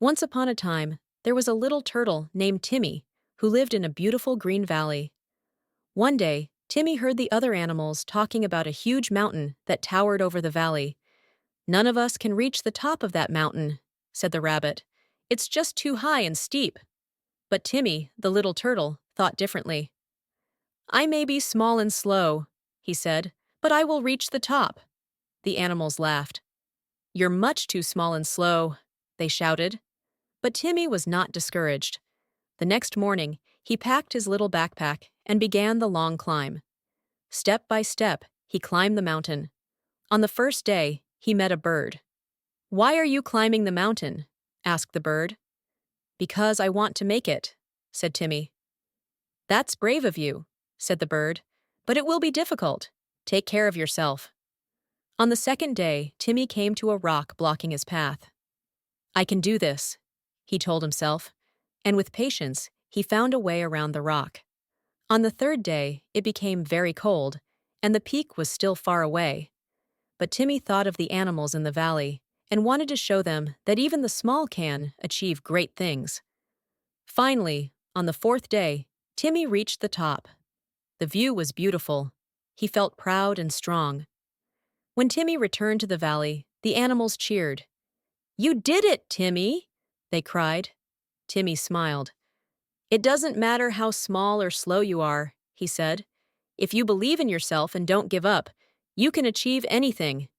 Once upon a time, there was a little turtle named Timmy who lived in a beautiful green valley. One day, Timmy heard the other animals talking about a huge mountain that towered over the valley. "None of us can reach the top of that mountain," said the rabbit. "It's just too high and steep." But Timmy, the little turtle, thought differently. "I may be small and slow," he said, "but I will reach the top." The animals laughed. "You're much too small and slow," they shouted. But Timmy was not discouraged. The next morning, he packed his little backpack and began the long climb. Step by step, he climbed the mountain. On the first day, he met a bird. "Why are you climbing the mountain?" asked the bird. "Because I want to make it," said Timmy. "That's brave of you," said the bird, "but it will be difficult. Take care of yourself." On the second day, Timmy came to a rock blocking his path. "I can do this," he told himself, and with patience, he found a way around the rock. On the third day, it became very cold, and the peak was still far away. But Timmy thought of the animals in the valley and wanted to show them that even the small can achieve great things. Finally, on the fourth day, Timmy reached the top. The view was beautiful. He felt proud and strong. When Timmy returned to the valley, the animals cheered. "You did it, Timmy!" they cried. Timmy smiled. "It doesn't matter how small or slow you are," he said. "If you believe in yourself and don't give up, you can achieve anything."